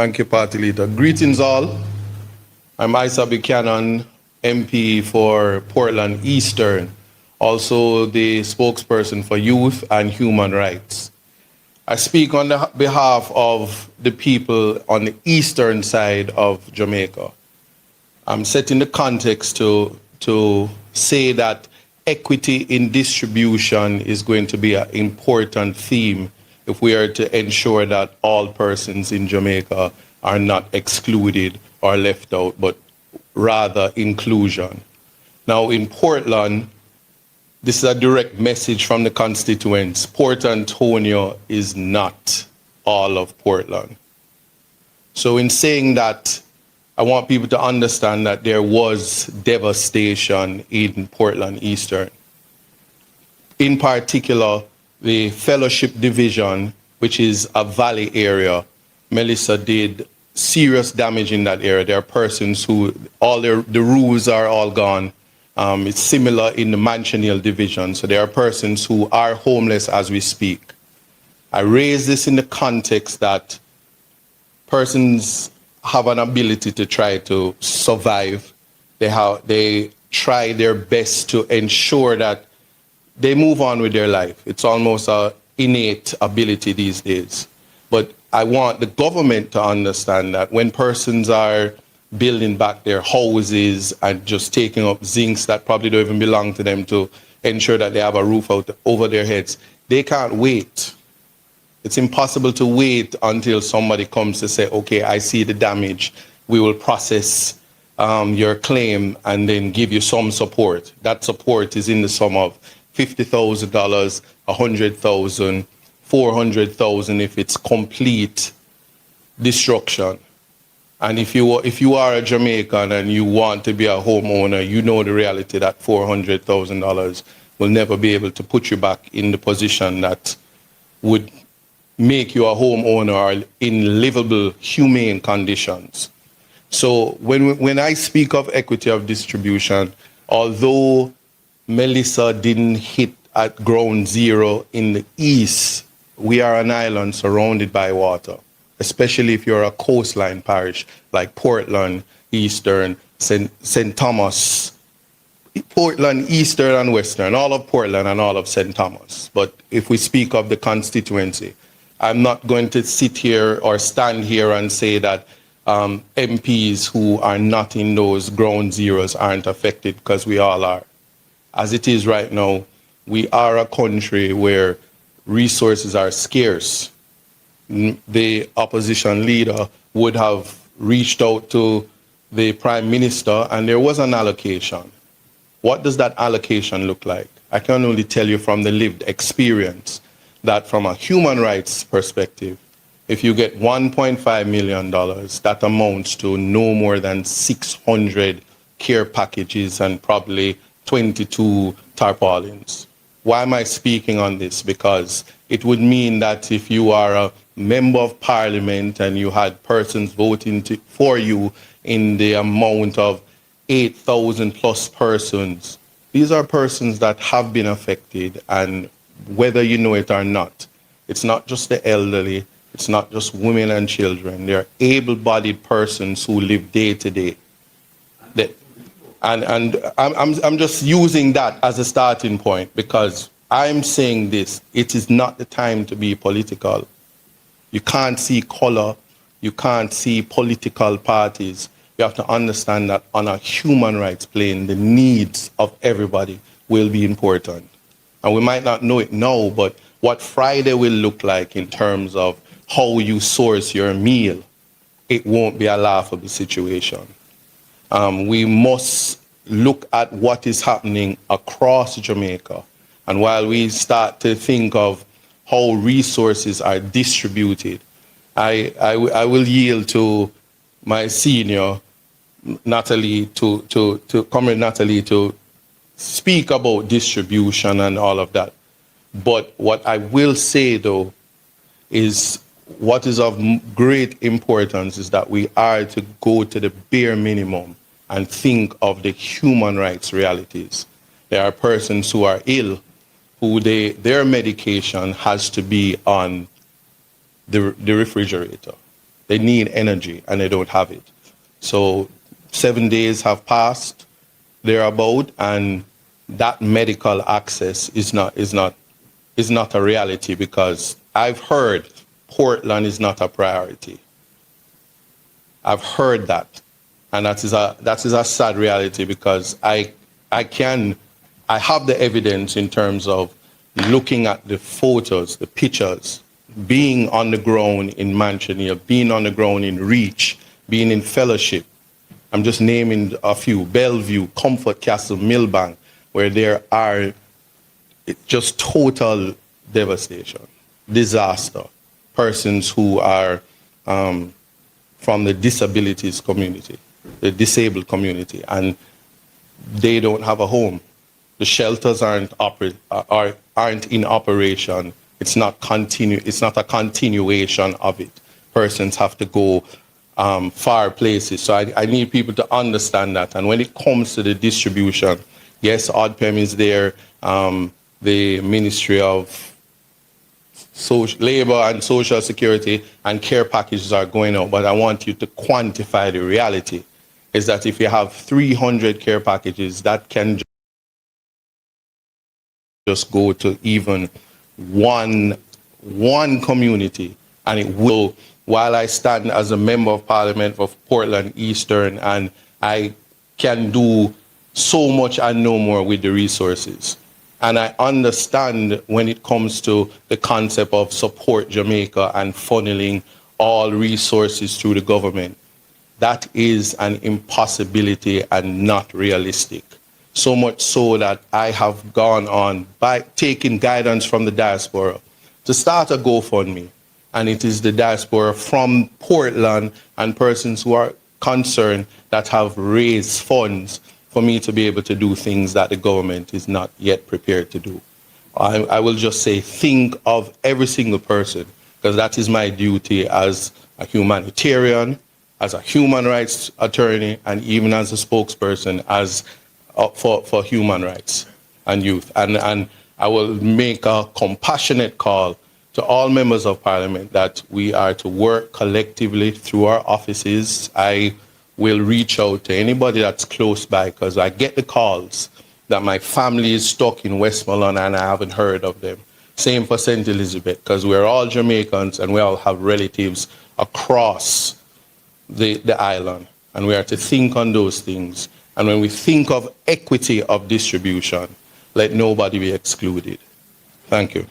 Thank you, Party Leader. Greetings all. I'm Isat Buchanan, MP for Portland Eastern, also the spokesperson for Youth and Human Rights. I speak on the behalf of the people on the eastern side of Jamaica. I'm setting the context to say that equity in distribution is going to be an important theme if we are to ensure that all persons in Jamaica are not excluded or left out, but rather inclusion. Now in Portland, this is a direct message from the constituents. Port Antonio is not all of Portland. So in saying that, I want people to understand that there was devastation in Portland Eastern. In particular, the Fellowship Division, which is a valley area, Melissa did serious damage in that area. There are persons who, the roofs are all gone. It's similar in the Mansion Hill Division. So there are persons who are homeless as we speak. I raise this in the context that persons have an ability to try to survive. They try their best to ensure that they move on with their life. It's almost an innate ability these days. But I want the government to understand that when persons are building back their houses and just taking up zincs that probably don't even belong to them to ensure that they have a roof over their heads, they can't wait. It's impossible to wait until somebody comes to say, okay, I see the damage. We will process your claim and then give you some support. That support is in the sum of $50,000, $100,000, $400,000 if it's complete destruction. And if you are a Jamaican and you want to be a homeowner, you know the reality that $400,000 will never be able to put you back in the position that would make you a homeowner or in livable, humane conditions. So when I speak of equity of distribution, although Melissa didn't hit at ground zero in the east, we are an island surrounded by water, especially if you're a coastline parish like Portland, Eastern, St. Thomas, Portland, Eastern and Western, all of Portland and all of St. Thomas. But if we speak of the constituency, I'm not going to sit here or stand here and say that MPs who are not in those ground zeros aren't affected, because we all are. As it is right now, we are a country where resources are scarce. The opposition leader would have reached out to the Prime Minister and there was an allocation. What does that allocation look like? I can only tell you from the lived experience that from a human rights perspective, if you get $1.5 million, that amounts to no more than 600 care packages and probably 22 tarpaulins. Why am I speaking on this? Because it would mean that if you are a member of parliament and you had persons voting for you in the amount of 8,000 plus persons, these are persons that have been affected, and whether you know it or not, it's not just the elderly, it's not just women and children, they're able-bodied persons who live day to day. And I'm just using that as a starting point because I'm saying this, it is not the time to be political. You can't see color, you can't see political parties. You have to understand that on a human rights plane, the needs of everybody will be important. And we might not know it now, but what Friday will look like in terms of how you source your meal, it won't be a laughable situation. We must look at what is happening across Jamaica. And while we start to think of how resources are distributed, I will yield to my senior, Natalie, Comrade Natalie, to speak about distribution and all of that. But what I will say, though, is what is of great importance is that we are to go to the bare minimum and think of the human rights realities. There are persons who are ill, who their medication has to be on the refrigerator. They need energy and they don't have it. So 7 days have passed thereabout, and that medical access is not a reality, because I've heard Portland is not a priority. I've heard that, and that is a sad reality, because I have the evidence in terms of looking at the photos, the pictures, being on the ground in Manchester, being on the ground in Reach, being in Fellowship. I'm just naming a few: Bellevue, Comfort Castle, Millbank, where there are just total devastation, disaster. Persons who are from the disabilities community, the disabled community, and they don't have a home. The shelters aren't in operation. It's not a continuation of it. Persons have to go far places. So I need people to understand that. And when it comes to the distribution, yes, ODPEM is there. The Ministry of Labor and Social Security and care packages are going out. But I want you to quantify the reality. Is that if you have 300 care packages, that can just go to even one community, and it will. While I stand as a member of Parliament of Portland Eastern, and I can do so much and no more with the resources, and I understand when it comes to the concept of support Jamaica and funneling all resources through the government, that is an impossibility and not realistic. So much so that I have gone on, by taking guidance from the diaspora, to start a GoFundMe. And it is the diaspora from Portland and persons who are concerned that have raised funds for me to be able to do things that the government is not yet prepared to do. I will just say, think of every single person, because that is my duty as a humanitarian, as a human rights attorney, and even as a spokesperson for human rights and youth. And I will make a compassionate call to all members of Parliament that we are to work collectively through our offices. I will reach out to anybody that's close by, because I get the calls that my family is stuck in Westmoreland and I haven't heard of them. Same for St. Elizabeth, because we're all Jamaicans and we all have relatives across the island, and we are to think on those things. And when we think of equity of distribution, let nobody be excluded. Thank you.